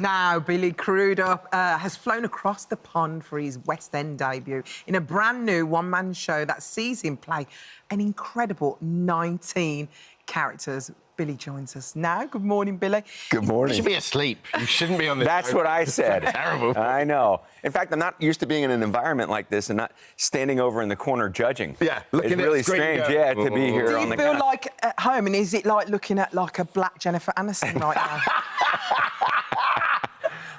Now, Billy Crudup has flown across the pond for his West End debut in a brand-new one-man show that sees him play an incredible 19 characters. Billy joins us now. Good morning, Billy. Good morning. You should be asleep. You shouldn't be on this. That's what I said. Terrible. I know. In fact, I'm not used to being in an environment like this and not standing over in the corner judging. Yeah, it's really strange. Yeah, to be here. Do you feel like at home, and is it like looking at like a black Jennifer Anniston right now?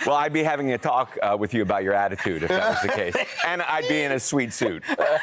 Well, I'd be having a talk with you about your attitude if that was the case. And I'd be in a sweet suit,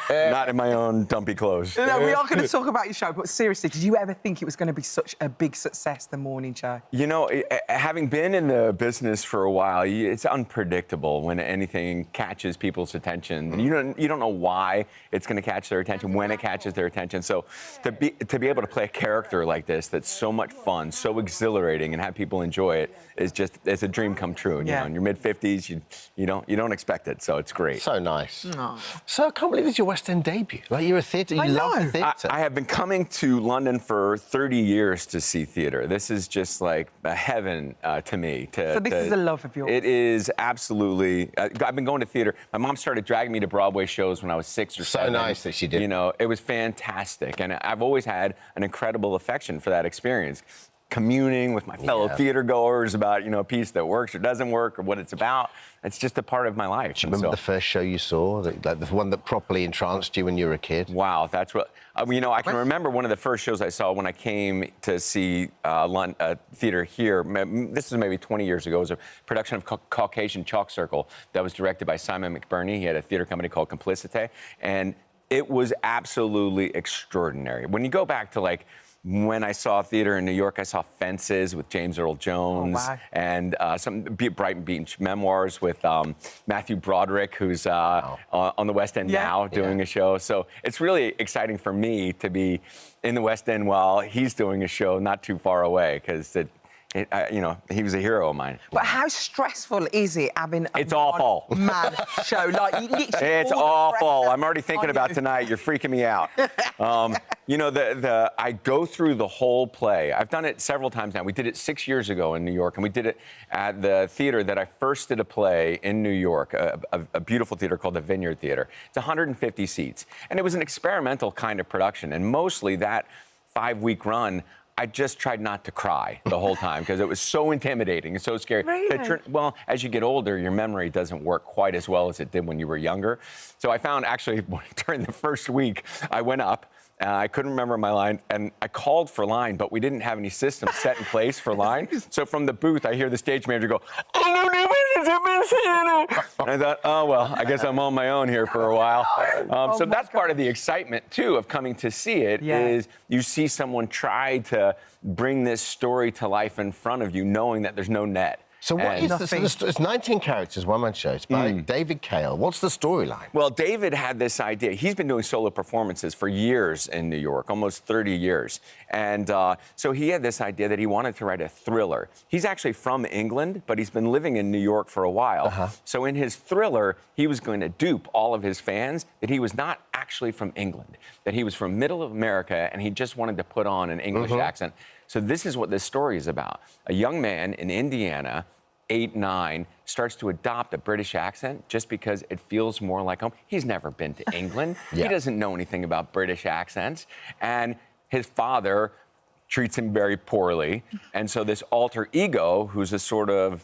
not in my own dumpy clothes. No, we are going to talk about your show, but seriously, did you ever think it was going to be such a big success, the morning show? You know, having been in the business for a while, it's unpredictable when anything catches people's attention. You don't know why it's going to catch their attention, when it catches their attention. So to be able to play a character like this that's so much fun, so exhilarating, and have people enjoy it is just, it's a dream come true. You know, in your mid-50s, you don't expect it, so it's great. So nice. Aww. So I can't believe it's your West End debut. Like, you're a theatre, you love the theatre. I have been coming to London for 30 years to see theatre. This is just like a heaven to me. So this is a love of yours? It is absolutely. I've been going to theatre. My mom started dragging me to Broadway shows when I was 6 or 7. So nice that she did. You know, it was fantastic, and I've always had an incredible affection for that experience. Communing with my fellow theater goers about, a piece that works or doesn't work or what it's about. It's just a part of my life. Do you remember the first show you saw, like the one that properly entranced you when you were a kid? Wow, that's what... I can remember one of the first shows I saw when I came to see theater here. This was maybe 20 years ago. It was a production of Caucasian Chalk Circle that was directed by Simon McBurney. He had a theater company called Complicité, and it was absolutely extraordinary. When you go back to, when I saw theater in New York, I saw Fences with James Earl Jones, and some Brighton Beach Memoirs with Matthew Broderick, who's on the West End now doing a show. So it's really exciting for me to be in the West End while he's doing a show not too far away, because he was a hero of mine. But how stressful is it having a one-man show? Like, you literally... It's awful. I'm already thinking about tonight. You're freaking me out. I go through the whole play. I've done it several times now. We did it 6 years ago in New York, and we did it at the theater that I first did a play in New York, a beautiful theater called the Vineyard Theater. It's 150 seats. And it was an experimental kind of production, and mostly that 5-week run, I just tried not to cry the whole time because it was so intimidating and so scary. Really? Well, as you get older, your memory doesn't work quite as well as it did when you were younger. So I found, actually, during the first week, I went up, and I couldn't remember my line, and I called for line, but we didn't have any system set in place for line. So from the booth, I hear the stage manager go, and I thought, oh, well, I guess I'm on my own here for a while. So that's part of the excitement, too, of coming to see it, is you see someone try to bring this story to life in front of you, knowing that there's no net. So what is this? It's 19 characters, one-man show. It's by David Cale. What's the storyline? Well, David had this idea. He's been doing solo performances for years in New York, almost 30 years. And so he had this idea that he wanted to write a thriller. He's actually from England, but he's been living in New York for a while. So in his thriller, he was going to dupe all of his fans that he was not actually from England, that he was from middle of America, and he just wanted to put on an English accent. So this is what this story is about. A young man in Indiana, 8, 9, starts to adopt a British accent just because it feels more like home. He's never been to England. He doesn't know anything about British accents. And his father treats him very poorly. And so this alter ego, who's a sort of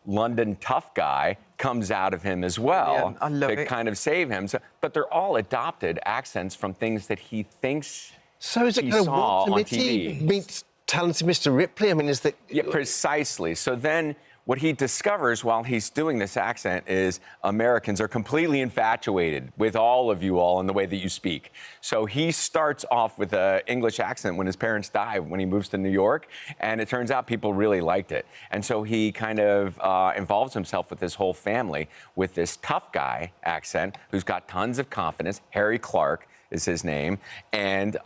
London tough guy, comes out of him as well to kind of save him. So, but they're all adopted accents from things that he thinks So is it kind of Walter Mitty meets talented Mr. Ripley? I mean, is that... Yeah, precisely. So then what he discovers while he's doing this accent is Americans are completely infatuated with all of you all in the way that you speak. So he starts off with an English accent when his parents die, when he moves to New York, and it turns out people really liked it. And so he kind of involves himself with his whole family with this tough guy accent who's got tons of confidence, Harry Clarke is his name, and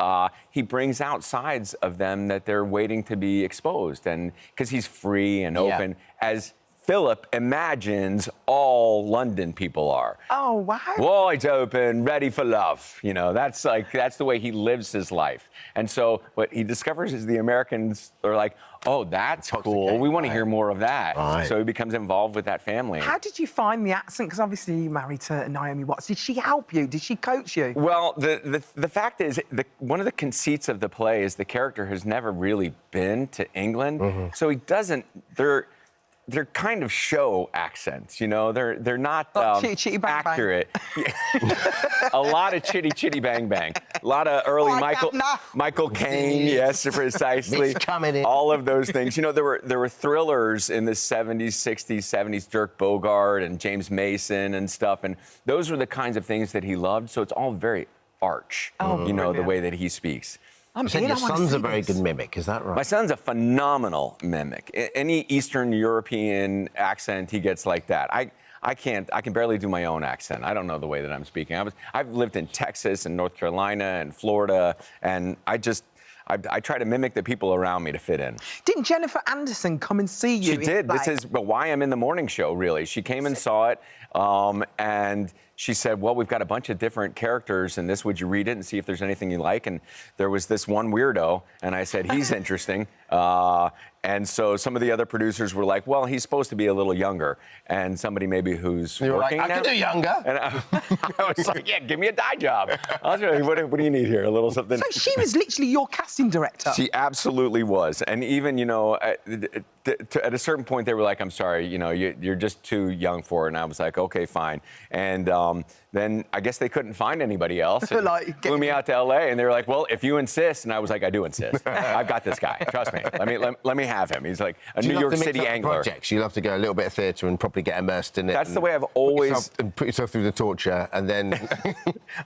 he brings out sides of them that they're waiting to be exposed, and because he's free and open, as Philip imagines all London people are. Oh, wow. Wide open, ready for love. You know, that's the way he lives his life. And so what he discovers is the Americans are like, oh, that's cool. We want to hear more of that. Right. So he becomes involved with that family. How did you find the accent? Because obviously you're married to Naomi Watts. Did she help you? Did she coach you? Well, the fact is, one of the conceits of the play is the character has never really been to England. So he doesn't, they're kind of show accents, you know. They're not chitty, chitty, bang, bang. accurate. A lot of chitty, chitty, bang, bang. A lot of early Michael Caine, yes, precisely. Coming in. All of those things. You know, there were thrillers in the 70s, 60s, 70s, Dirk Bogarde and James Mason and stuff, and those were the kinds of things that he loved. So it's all very arch, you know, the way that he speaks. You said your son's a very good mimic, is that right? My son's a phenomenal mimic. Any Eastern European accent he gets like that. I can barely do my own accent. I don't know the way that I'm speaking. I've lived in Texas and North Carolina and Florida, and I try to mimic the people around me to fit in. Didn't Jennifer Anniston come and see you? She did. This is why I'm in the morning show, really. She came and saw it, and she said, well, we've got a bunch of different characters in this. Would you read it and see if there's anything you like? And there was this one weirdo, and I said, he's interesting. And so some of the other producers were like, well, he's supposed to be a little younger. And somebody maybe who's working I can do younger. And I was like, yeah, give me a dye job. I'll show you, what do you need here? A little something. So she was literally your casting director? She absolutely was. And even, you know, at a certain point, they were like, I'm sorry, you know, you're just too young for it. And I was like, okay, fine. And then I guess they couldn't find anybody else. Like, flew me out to LA, and they were like, well, if you insist. And I was like, I do insist. I've got this guy. Trust me. Let me have him. He's like a New York City angler. Projects? You love to go a little bit of theatre and probably get immersed in it. That's the way I've always... Put yourself through the torture, and then...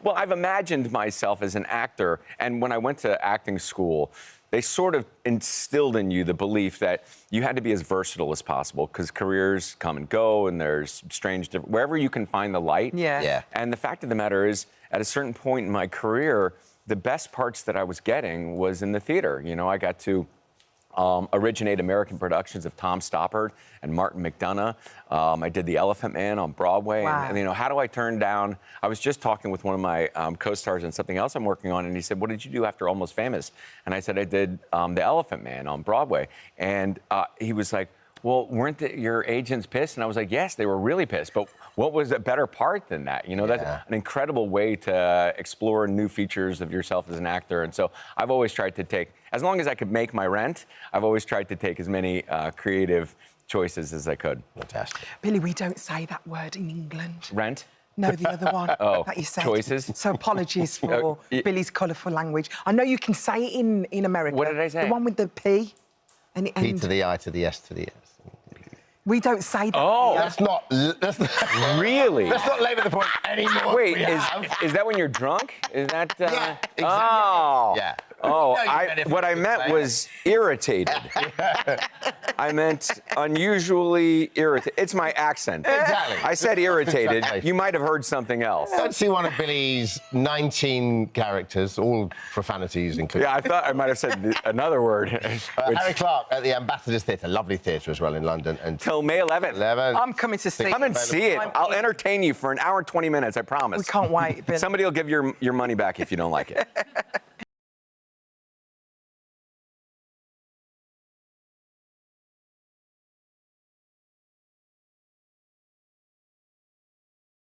Well, I've imagined myself as an actor, and when I went to acting school, they sort of instilled in you the belief that you had to be as versatile as possible because careers come and go, and there's wherever you can find the light. Yeah. And the fact of the matter is, at a certain point in my career, the best parts that I was getting was in the theater. You know, I got to originate American productions of Tom Stoppard and Martin McDonough. I did The Elephant Man on Broadway. Wow. And, you know, how do I turn down... I was just talking with one of my co-stars on something else I'm working on, and he said, what did you do after Almost Famous? And I said, I did The Elephant Man on Broadway. And he was like, well, weren't your agents pissed? And I was like, yes, they were really pissed. But what was a better part than that? You know, that's an incredible way to explore new features of yourself as an actor. And so I've always tried to take, as long as I could make my rent, I've always tried to take as many creative choices as I could. Fantastic. Billy, we don't say that word in England. Rent? No, the other one that you said. Choices? So apologies for Billy's colourful language. I know you can say it in America. What did I say? The one with the P. And P to the I to the S to the S. We don't say that. Oh, That's not really? Let's not labour the point anymore. Wait, is that when you're drunk? Is that? Yeah, exactly. Oh. Yeah. Oh, No, what I meant was irritated. I meant unusually irritated. It's my accent. Exactly. I said irritated. You might have heard something else. Let's see one of Billy's 19 characters, all profanities included. Yeah, I thought I might have said another word. Harry Clarke at the Ambassadors Theatre, lovely theatre as well in London. Till May 11th. I'm coming to see it. Come and see it. I'll entertain you for an hour and 20 minutes, I promise. We can't wait, Billy. Somebody will give your money back if you don't like it.